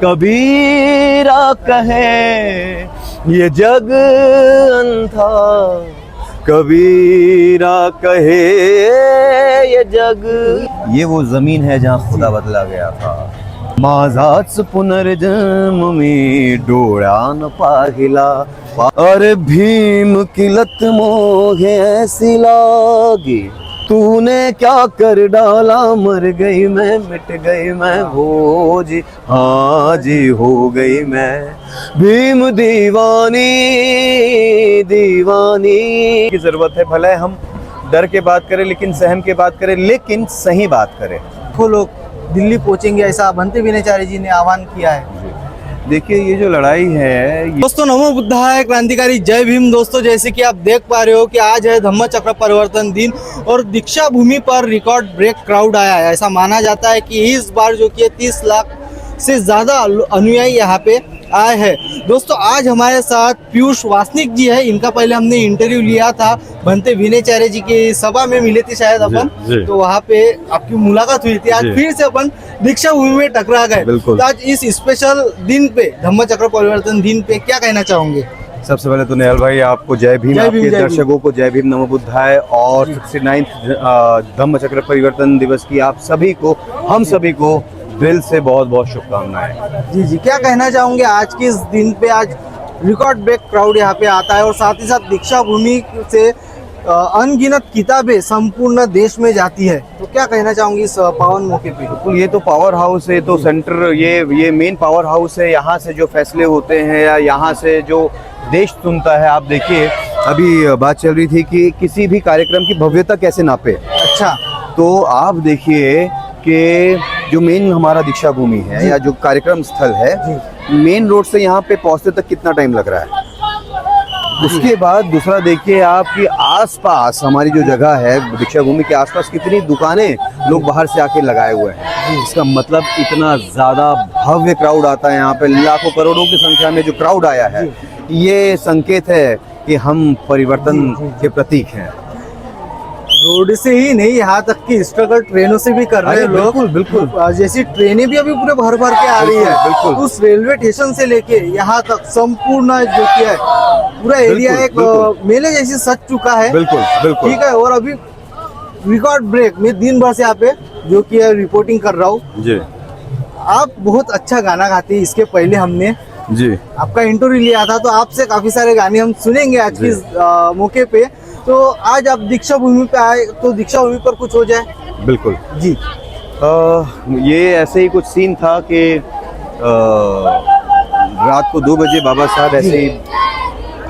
कबीरा कहे ये जग अंधा, कबीरा कहे ये जग। ये वो जमीन है जहाँ खुदा बदला गया था। माझाच पुनर्जन्म में डोळा न पाहिला, अरे भीम की लत मोहे ऐसी लागी, तूने क्या कर डाला, मर गई मैं, मिट गई मैं, हो जी हाँ जी हो गई मैं, भीम दीवानी दीवानी। की जरूरत है, भले हम डर के बात करें लेकिन सहम के बात करें, लेकिन सही बात करें। वो लोग दिल्ली पहुंचेंगे ऐसा भंते विनयचार्य जी ने आह्वान किया है। देखिए ये जो लड़ाई है दोस्तों, नमो बुद्धाय, क्रांतिकारी जय भीम। दोस्तों, जैसे कि आप देख पा रहे हो कि आज है धम्म चक्र परिवर्तन दिन और दीक्षा भूमि पर रिकॉर्ड ब्रेक क्राउड आया है। ऐसा माना जाता है कि इस बार जो कि 30 लाख से ज़्यादा अनुयायी यहाँ पे आए हैं। दोस्तों, आज हमारे साथ पीयूष वासनिक जी है। इनका पहले हमने इंटरव्यू लिया था, भंते विनयचार्य जी की सभा में मिले थे शायद अपन, तो वहाँ पे आपकी मुलाकात हुई थी। आज फिर से अपन दीक्षा भूमि में टकरा गए। तो आज इस स्पेशल दिन पे, धम्म चक्र परिवर्तन दिन पे, क्या कहना चाहोगे? सबसे पहले तो नेहल भाई आपको जय भीम, आपके दर्शकों को जय भीम, नमो बुद्धाय, और 69 धम्म चक्र परिवर्तन दिवस की आप सभी को, हम सभी को दिल से बहुत बहुत शुभकामनाएं। जी जी, क्या कहना चाहोगे आज के इस दिन पे? आज रिकॉर्ड ब्रेक क्राउड यहाँ पे आता है और साथ ही साथ दीक्षा भूमि से अनगिनत किताबें संपूर्ण देश में जाती है, तो क्या कहना चाहूंगी इस पावन मौके पे? बिल्कुल, ये तो पावर हाउस है, तो सेंटर ये मेन पावर हाउस है। यहाँ से जो फैसले होते हैं या यहाँ से जो देश सुनता है, आप देखिए अभी बात चल रही थी कि किसी भी कार्यक्रम की भव्यता कैसे नापे। अच्छा, तो आप देखिए कि जो मेन हमारा दीक्षा भूमि है या जो कार्यक्रम स्थल है, मेन रोड से यहाँ पे पहुँचने तक कितना टाइम लग रहा है। उसके बाद दूसरा देखिए आप कि आसपास हमारी जो जगह है दीक्षा भूमि के आसपास कितनी दुकानें लोग बाहर से आके लगाए हुए हैं। इसका मतलब इतना ज़्यादा भव्य क्राउड आता है यहाँ पे, लाखों करोड़ों की संख्या में जो क्राउड आया है, ये संकेत है कि हम परिवर्तन के प्रतीक हैं। रोड से ही नहीं, यहाँ तक कि स्ट्रगल ट्रेनों से भी कर रहे हैं लोग। बिल्कुल बिल्कुल, जैसी ट्रेनें भी अभी पूरे भर भर के आ रही है। बिल्कुल, उस रेलवे स्टेशन से लेके यहाँ तक संपूर्ण जो कि है पूरा एरिया एक मेले जैसे सज चुका है। बिल्कुल बिल्कुल, ठीक है। और अभी रिकॉर्ड ब्रेक में दिन भर से यहाँ पे जो कि है रिपोर्टिंग कर रहा हूँ जी। आप बहुत अच्छा गाना गाते हैं। इसके पहले हमने जी आपका इंटरव्यू लिया था, तो आपसे काफी सारे गाने हम सुनेंगे आज की मौके पे। तो आज आप दीक्षा भूमि पे आए, तो दीक्षा भूमि पर कुछ हो जाए। बिल्कुल जी। ये ऐसे ही कुछ सीन था कि रात को 2 बजे बाबा साहब ऐसे ही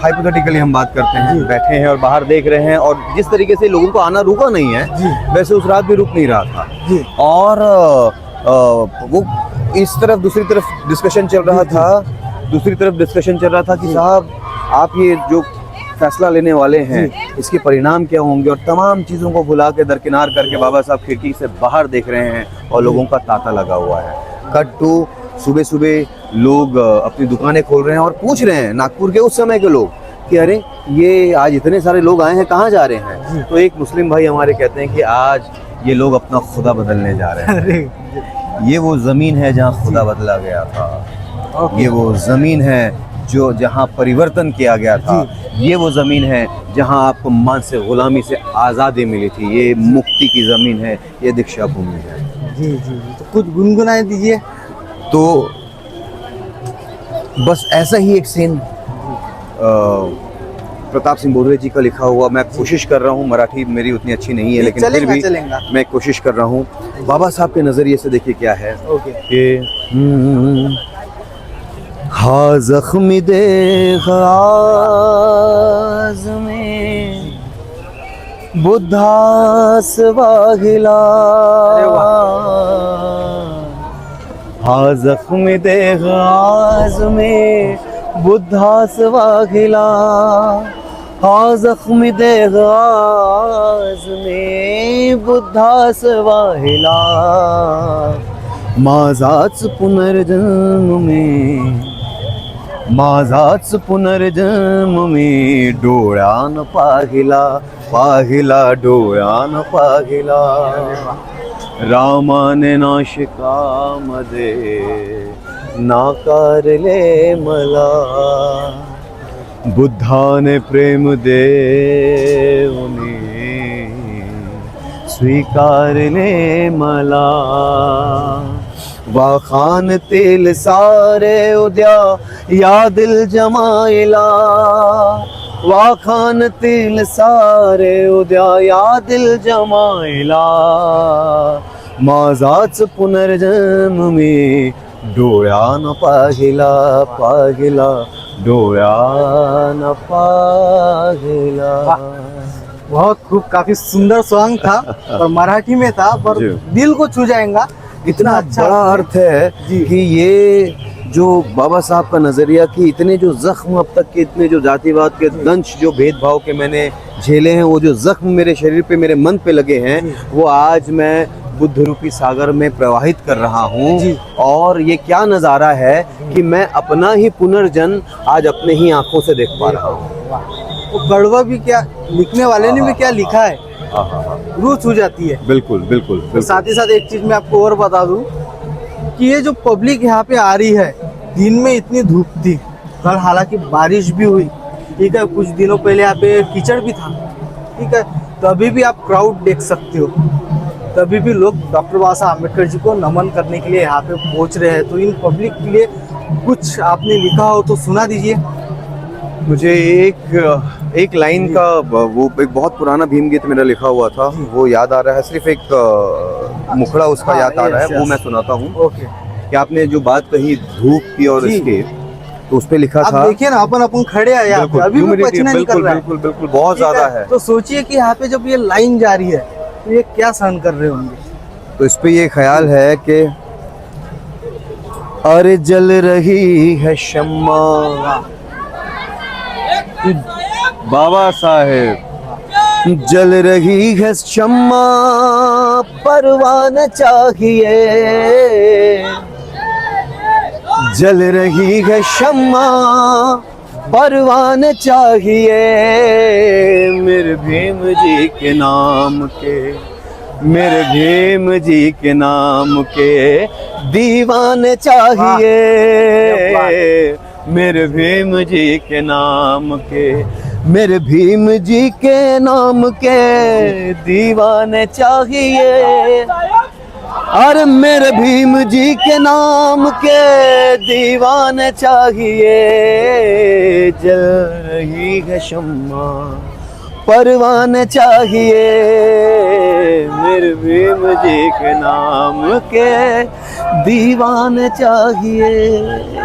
हाइपोथेटिकली हम बात करते हैं, बैठे हैं और बाहर देख रहे हैं, और जिस तरीके से लोगों को आना रुका नहीं है, वैसे उस रात भी रुक नहीं रहा था। और वो इस तरफ दूसरी तरफ डिस्कशन चल रहा था कि साहब आप ये जो फैसला लेने वाले हैं इसके परिणाम क्या होंगे, और तमाम चीज़ों को भुला के दरकिनार करके बाबा साहब खिड़की से बाहर देख रहे हैं और लोगों का तांता लगा हुआ है। कट टू सुबह सुबह लोग अपनी दुकानें खोल रहे हैं और पूछ रहे हैं, नागपुर के उस समय के लोग, कि अरे ये आज इतने सारे लोग आए हैं, कहाँ जा रहे हैं। तो एक मुस्लिम भाई हमारे कहते हैं कि आज ये लोग अपना खुदा बदलने जा रहे हैं। ये वो ज़मीन है जहाँ खुदा बदला गया था, ये वो ज़मीन है जो जहाँ परिवर्तन किया गया था, ये वो ज़मीन है जहाँ आपको मान से गुलामी से आज़ादी मिली थी, ये मुक्ति की ज़मीन है, ये दीक्षा भूमि है। जी जी जी, तो कुछ गुनगुनाए दीजिए। तो बस ऐसा ही एक सीन प्रताप सिंह बोर्डे जी का लिखा हुआ, मैं कोशिश कर रहा हूँ, मराठी मेरी उतनी अच्छी नहीं है लेकिन फिर भी मैं कोशिश कर रहा हूँ। बाबा साहब के नज़रिए से देखिए क्या है कि हा जख्मी देख में बुद्धास वाहिला, हा जख्मी देख में बुद्धास वाहिला, हा जख्मी देख में बुद्धास वाहिला, माझाच पुनर्जन्म में, माझाच पुनर्जन्म में डोळ्यान पाहिला, पाहिला डोळ्यान पाहिला, रामाने नाशिकामध्ये नाकारले मला बुद्धाने प्रेम देऊनी स्वीकारले मला वाखाणतील सारे उद्या या दिल जमायला वाखाणतील सारे उद्या या दिल जमायला माझाच पुनर्जन्म मी डोळ्यानं पाहिला पाहिला डोळ्यानं पाहिला। बहुत खूब, काफी सुंदर सॉन्ग था और मराठी में था पर जी। दिल को छू जाएगा। इतना अच्छा बड़ा अर्थ है कि ये जो बाबा साहब का नज़रिया कि इतने जो जख्म अब तक के इतने जो जातिवाद के दंश जो भेदभाव के मैंने झेले हैं वो जो जख्म मेरे शरीर पे मेरे मन पे लगे हैं वो आज मैं बुद्ध रूपी सागर में प्रवाहित कर रहा हूँ। और ये क्या नज़ारा है कि मैं अपना ही पुनर्जन्म आज अपने ही आंखों से देख पा रहा हूँ। वो कड़वा भी क्या लिखने वाले ने भी क्या लिखा है, रूह छू जाती है। बिल्कुल बिल्कुल, बिल्कुल। साथ ही साथ एक चीज मैं आपको और बता दूं कि ये जो पब्लिक यहाँ पे आ रही है, दिन में इतनी धूप थी, कल हालांकि बारिश भी हुई, ठीक है, कुछ दिनों पहले यहाँ पे कीचड़ भी था, ठीक है, तभी भी आप क्राउड देख सकते हो, तभी भी लोग डॉक्टर बाबा साहब अम्बेडकर जी को नमन करने के लिए यहाँ पे पहुँच रहे हैं। तो इन पब्लिक के लिए कुछ आपने लिखा हो तो सुना दीजिए। मुझे एक लाइन का वो एक बहुत पुराना भीम गीत मेरा लिखा हुआ था वो याद आ रहा है, सिर्फ एक मुखड़ा उसका हाँ, याद आ रहा है, यस, वो यस। मैं सुनाता हूँ। ओके, कि आपने जो बात कही धूप की और जी। इसके, तो उस पे लिखा आप था देखिए ना, अपन खड़े हैं यहाँ पे, अभी भी humidity, पसीना निकल बिल्कुल रहा है, बिल्कुल बिल्कुल बहुत ठीक ज्यादा है। तो सोचिए कि यहाँ पे जब ये लाइन जा रही है तो ये क्या सहन कर रहे होंगे। तो इस पे ये ख्याल है कि अरे जल रही है शम्मा बाबा साहेब जल रही है शम्मा परवान चाहिए जल रही है शम्मा परवान चाहिए मेरे भीम जी के नाम के मेरे भीम जी के नाम के दीवाने चाहिए मेरे भीम जी के नाम के मेरे भीम जी के नाम के दीवाने चाहिए अरे मेरे भीम जी के नाम के दीवाने चाहिए जल रही है शम्मा परवाने चाहिए मेरे भीम जी के नाम के दीवाने चाहिए।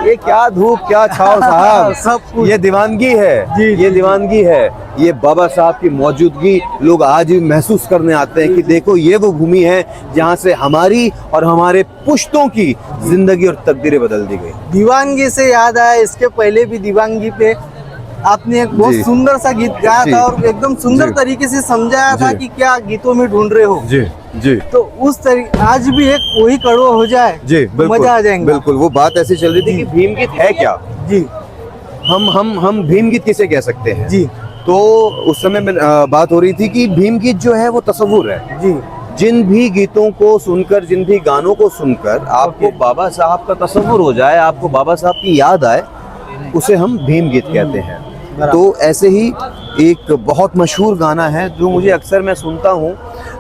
ये क्या धूप क्या छाव साहब, सब कुछ। ये दीवानगी है जी, ये दीवानगी है। ये बाबा साहब की मौजूदगी लोग आज भी महसूस करने आते हैं कि देखो ये वो भूमि है जहाँ से हमारी और हमारे पुश्तों की जिंदगी और तकदीरें बदल दी गई। दीवानगी से याद आया, इसके पहले भी दीवानगी पे आपने एक बहुत जी। सुंदर सा गीत गाया जी। था और एकदम सुंदर जी। तरीके से समझाया था जी। कि क्या गीतों में ढूंढ रहे हो। जी जी तो उस तरीके आज भी एक वही कड़वा हो जाए जी तो बिल्कुल, मजा आ जाएगा। बिल्कुल। वो बात ऐसी चल रही थी कि भीम गीत है क्या, जी हम भीम गीत किसे कह सकते हैं। जी तो उस समय में बात हो रही थी कि भीम गीत जो है वो तस्वुर है। जी जिन भी गीतों को सुनकर जिन भी गानों को सुनकर आपको बाबा साहब का तस्वुर हो जाए, आपको बाबा साहब की याद आए, उसे हम भीम गीत कहते हैं। तो ऐसे ही एक बहुत मशहूर गाना है जो मुझे अक्सर मैं सुनता हूँ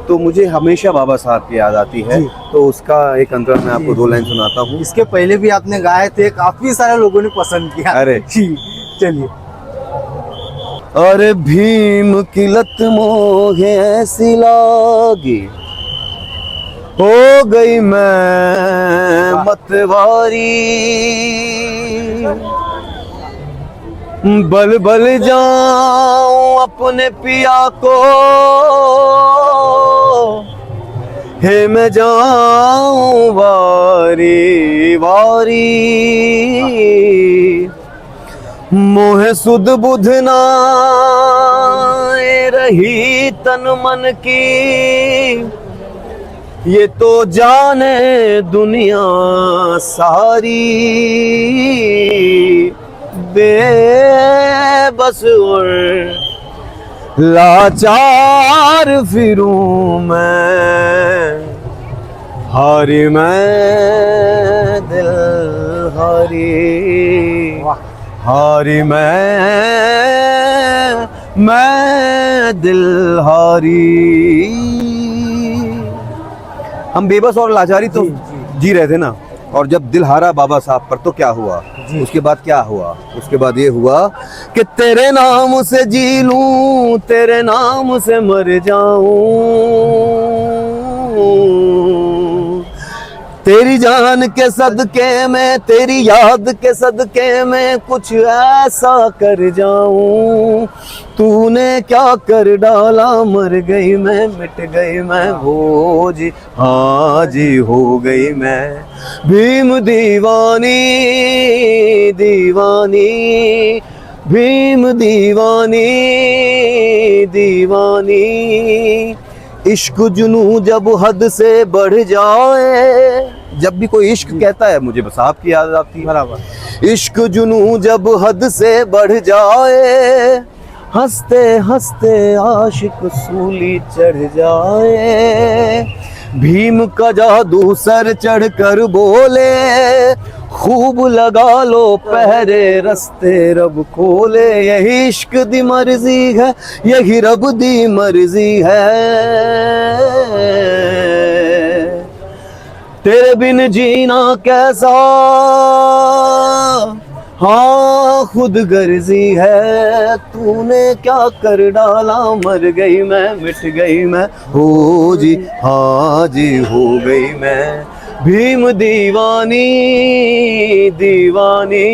तो मुझे हमेशा बाबा साहब की याद आती है। तो उसका एक अंतरा मैं आपको 2 लाइन सुनाता हूँ। इसके पहले भी आपने गाए थे, काफी सारे लोगों ने पसंद किया। अरे जी चलिए। अरे भीम की लत मोहे ऐसी लागी हो गई मैं मतवारी बल बल जाऊं अपने पिया को हे मैं जाऊं वारी वारी मोह सुध बुध ना रही तन मन की ये तो जाने दुनिया सारी बेबस और लाचार फिरूं मैं हारी मैं दिल हारी, हारी मैं दिल हारी। हम बेबस और लाचारी तो जी रहे थे ना, और जब दिल हारा बाबा साहब पर तो क्या हुआ, उसके बाद क्या हुआ, उसके बाद ये हुआ कि तेरे नाम से जी लूं, तेरे नाम से मर जाऊं, तेरी जान के सदके में, तेरी याद के सदके में कुछ ऐसा कर जाऊं, तूने क्या कर डाला, मर गई मैं, मिट गई मैं, हो जी हाँ जी हो गई मैं, भीम दीवानी दीवानी, भीम दीवानी दीवानी। इश्क जुनू जब हद से बढ़ जाए, जब भी कोई इश्क कहता है मुझे बस आपकी याद आती है। बराबर। इश्क जुनू जब हद से बढ़ जाए, हंसते हंसते आशिक सूली चढ़ जाए, भीम का जादू सर चढ़ कर बोले, खूब लगा लो पहरे रस्ते रब खोले, यही इश्क दी मर्जी है, यही रब दी मर्जी है, तेरे बिन जीना कैसा, हाँ खुद गर्जी है, तूने क्या कर डाला, मर गई मैं, मिट गई मैं, हो जी हाँ जी हो गई मैं, भीम दीवानी दीवानी।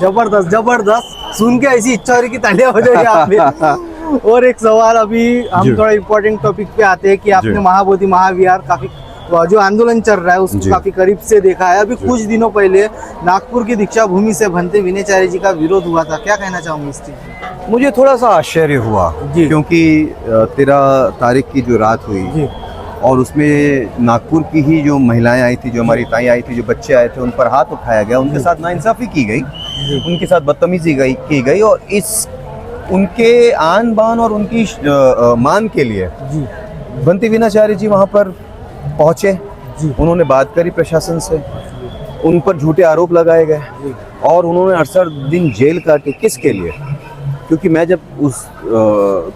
जबरदस्त जबरदस्त, सुन के ऐसी इच्छा हो रही कि तालियां हो जाए यहाँ पे। और एक सवाल, अभी हम थोड़ा इम्पोर्टेंट टॉपिक पे आते हैं कि आपने महाबोधि महाविहार काफी जो आंदोलन चल रहा है उसको काफी करीब से देखा है। अभी कुछ दिनों पहले नागपुर की दीक्षा भूमि से भंते विनयचार्य जी का विरोध हुआ था, क्या कहना चाहूंगी इस चीज में? मुझे थोड़ा सा आश्चर्य हुआ क्योंकि 13 तारीख की जो रात हुई और उसमें नागपुर की ही जो महिलाएं आई थी, जो हमारी ताई आई थी, जो बच्चे आए थे, उन पर हाथ उठाया गया, उनके साथ नाइंसाफी की गई, उनके साथ बदतमीजी की गई, और इस उनके आन बान और उनकी मान के लिए भंते विनयचार्य जी वहाँ पर पहुँचे, उन्होंने बात करी प्रशासन से, उन पर झूठे आरोप लगाए गए और उन्होंने 68 दिन जेल काटी। किसके लिए? क्योंकि मैं जब उस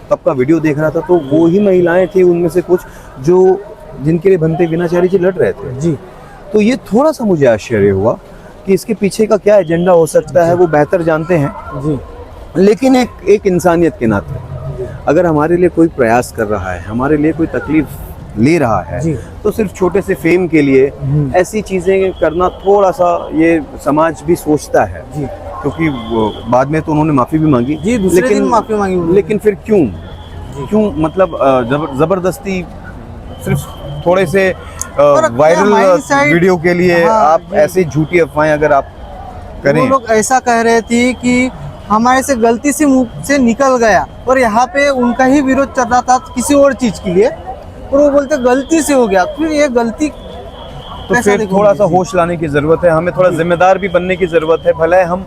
तब का वीडियो देख रहा था तो वो ही महिलाएं थी उनमें से कुछ जो जिनके लिए भंते विनयचार्य जी लड़ रहे थे जी। तो ये थोड़ा सा मुझे आश्चर्य हुआ कि इसके पीछे का क्या एजेंडा हो सकता है, वो बेहतर जानते हैं जी। लेकिन एक इंसानियत के नाते अगर हमारे लिए कोई प्रयास कर रहा है, हमारे लिए कोई तकलीफ ले रहा है, तो सिर्फ छोटे से फेम के लिए ऐसी चीजें करना थोड़ा सा ये समाज भी सोचता है जी। क्योंकि बाद में तो उन्होंने माफी भी मांगी जी, लेकिन माफी मांगी, लेकिन फिर क्यों मतलब जबरदस्ती सिर्फ थोड़े से वायरल वीडियो के लिए आप ऐसे झूठी अफवाहें अगर आप करें। वो लोग ऐसा कह रहे थे कि हमारे से गलती से मुंह से निकल गया, और यहाँ पे उनका ही विरोध चल रहा था किसी और चीज के लिए, और वो बोलते गलती से हो गया। फिर ये गलती तो फिर थोड़ा सा होश लाने की जरूरत है, हमें थोड़ा जिम्मेदार भी बनने की जरूरत है। भले हम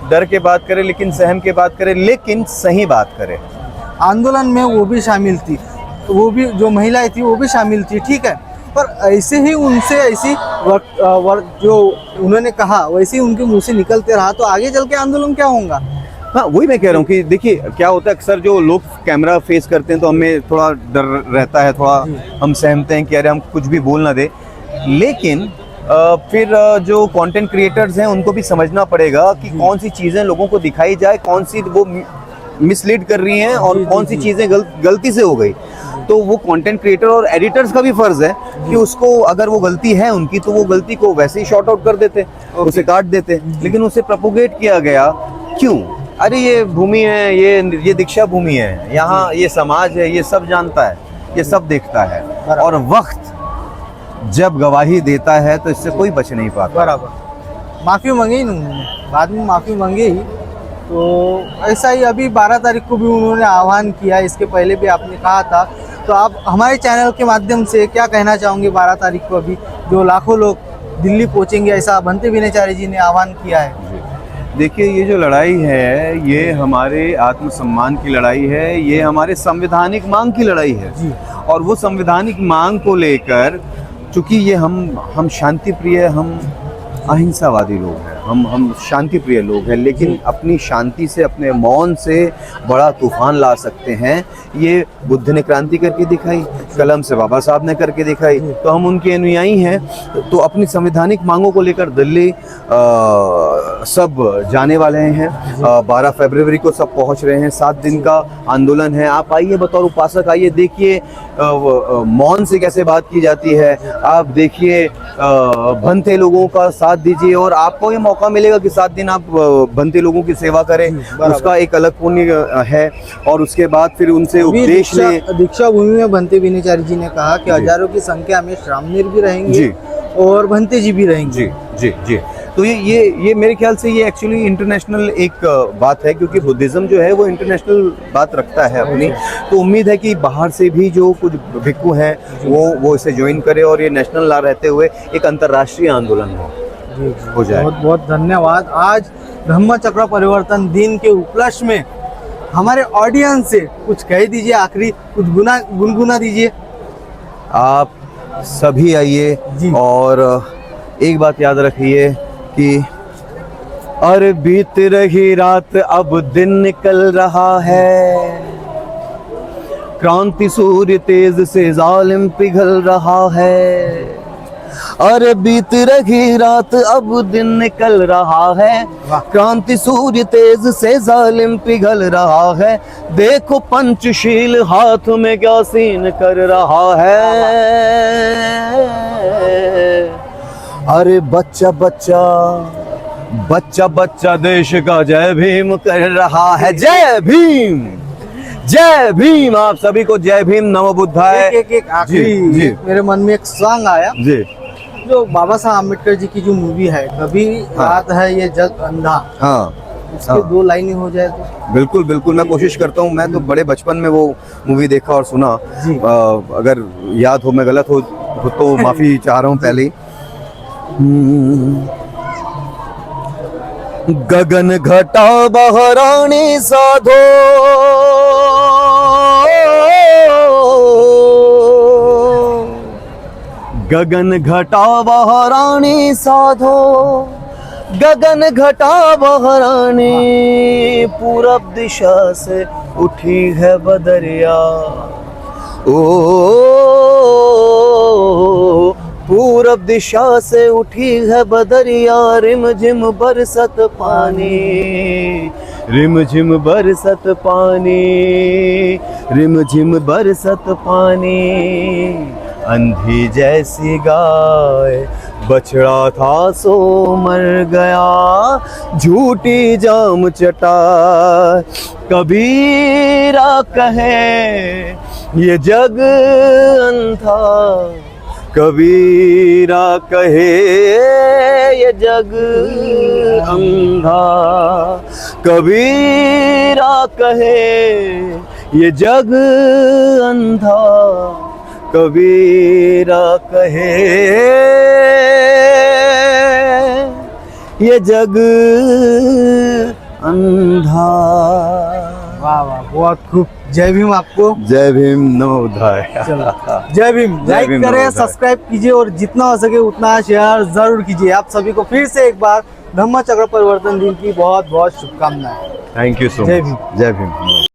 डर के बात करें, लेकिन सहम के बात करें, लेकिन सही बात करें। आंदोलन में वो भी शामिल थी, वो भी जो महिलाएं थी वो भी शामिल थी, ठीक है, पर ऐसे ही उनसे ऐसी जो उन्होंने कहा वैसे ही उनके मुंह से निकलते रहा तो आगे चल के आंदोलन क्या होगा? हाँ, वही मैं कह रहा हूँ कि देखिए क्या होता है, अक्सर जो लोग कैमरा फेस करते हैं तो हमें थोड़ा डर रहता है, थोड़ा हम सहमते हैं कि अरे हम कुछ भी बोल ना दे, लेकिन फिर जो कंटेंट क्रिएटर्स हैं उनको भी समझना पड़ेगा कि कौन सी चीज़ें लोगों को दिखाई जाए, कौन सी वो मिसलीड कर रही हैं और कौन सी चीज़ें गलती से हो गई। तो वो कंटेंट क्रिएटर और एडिटर्स का भी फर्ज है कि उसको अगर वो गलती है उनकी तो वो गलती को वैसे ही शॉर्ट आउट कर देते, उसे काट देते, लेकिन उसे प्रोपोगेट किया गया क्यों? अरे ये भूमि है, ये दीक्षा भूमि है, यहाँ ये समाज है, ये सब जानता है, ये सब देखता है, और वक्त जब गवाही देता है तो इससे कोई बच नहीं पाता। बराबर। माफ़ी मांगी उन्होंने, बाद में माफ़ी मांगी ही, तो ऐसा ही अभी 12 तारीख को भी उन्होंने आह्वान किया, इसके पहले भी आपने कहा था, तो आप हमारे चैनल के माध्यम से क्या कहना चाहोगे? 12 तारीख को अभी जो लाखों लोग दिल्ली पहुंचेंगे ऐसा भंते विनयचार्य जी ने आह्वान किया है। देखिए ये जो लड़ाई है ये हमारे आत्मसम्मान की लड़ाई है, ये हमारे संवैधानिक मांग की लड़ाई है जी। और वो संवैधानिक मांग को लेकर चूँकि ये हम शांति प्रिय, हम अहिंसावादी लोग हैं, हम शांति प्रिय लोग हैं, लेकिन अपनी शांति से, अपने मौन से बड़ा तूफान ला सकते हैं। ये बुद्ध ने क्रांति करके दिखाई, कलम से बाबा साहब ने करके दिखाई, तो हम उनके अनुयायी हैं। तो अपनी संवैधानिक मांगों को लेकर दिल्ली सब जाने वाले हैं। 12 फरवरी को सब पहुंच रहे हैं। 7 दिन का आंदोलन है। आप आइए, बतौर उपासक आइए, देखिए मौन से कैसे बात की जाती है। आप देखिए भंते लोगों का साथ दीजिए, और आपको ये मौका मिलेगा कि 7 दिन आप भंते लोगों की सेवा करें, उसका एक अलग पुण्य है। और उसके बाद फिर उनसे उपदेश ले। दीक्षा भूमि में भंते विनीचारी जी ने कहा कि हजारों की संख्या में श्रामणीर भी रहेंगे और भंते जी भी रहेंगे। जी जी जी। तो ये मेरे ख्याल से ये एक्चुअली इंटरनेशनल एक बात है, क्योंकि बुद्धिज्म जो है वो इंटरनेशनल बात रखता है अपनी। तो उम्मीद है कि बाहर से भी जो कुछ भिक्खु हैं वो इसे ज्वाइन करे, और ये नेशनल ला रहते हुए एक अंतर्राष्ट्रीय आंदोलन हो जाए। बहुत बहुत धन्यवाद। आज धम्म चक्र परिवर्तन दिन के उपलक्ष्य में हमारे ऑडियंस से कुछ कह दीजिए, आखिरी कुछ गुनगुना दीजिए। आप सभी आइए, और एक बात याद रखिए कि अरे बीत रही रात अब दिन निकल रहा है, क्रांति सूर्य तेज से जालिम पिघल रहा है। अरे बीत रही रात अब दिन निकल रहा है, क्रांति सूर्य तेज से जालिम पिघल रहा है। देखो पंचशील हाथ में क्या सीन कर रहा है। अरे बच्चा बच्चा बच्चा बच्चा देश का जय भीम कर रहा है। जय भीम, जय भीम। आप सभी को जय भीम, नमो बुद्धाय। एक आखिरी मेरे मन में एक सॉन्ग आया जी, जो बाबा साहब अम्बेडकर जी की जो मूवी है, कभी रात है ये जग अंधा, उसके 2 लाइनें हो जाए तो। बिल्कुल बिल्कुल, मैं कोशिश करता हूँ। मैं तो बड़े बचपन में वो मूवी देखा और सुना। अगर याद हो, मैं गलत हो तो माफी चाह रहा हूँ पहले ही। गगन घटा बहरानी साधो, गगन घटा बहरानी साधो, गगन घटा बहरानी, पूरब दिशा से उठी है बदरिया। ओ पूरब दिशा से उठी है बदरिया, रिम झिम बरसत पानी, रिम झिम बरसत पानी, रिम झिम बरसत पानी। अंधी जैसी गाय बछड़ा था सो मर गया, झूठी जाम चटा कबीरा कहे ये जग अंधा, कबीरा कहे ये जग अंधा, कबीरा कहे ये जग अंधा, कबीरा कहे ये जग अंधा। वाह वाह, बहुत खूब। जय भीम आपको। जय भीम, नमो बुद्धाय। जय भीम। लाइक करें, सब्सक्राइब कीजिए, और जितना हो सके उतना शेयर जरूर कीजिए। आप सभी को फिर से एक बार धम्म चक्र परिवर्तन दिन की बहुत बहुत शुभकामनाएं। Thank you so much. जय भीम। जय भीम।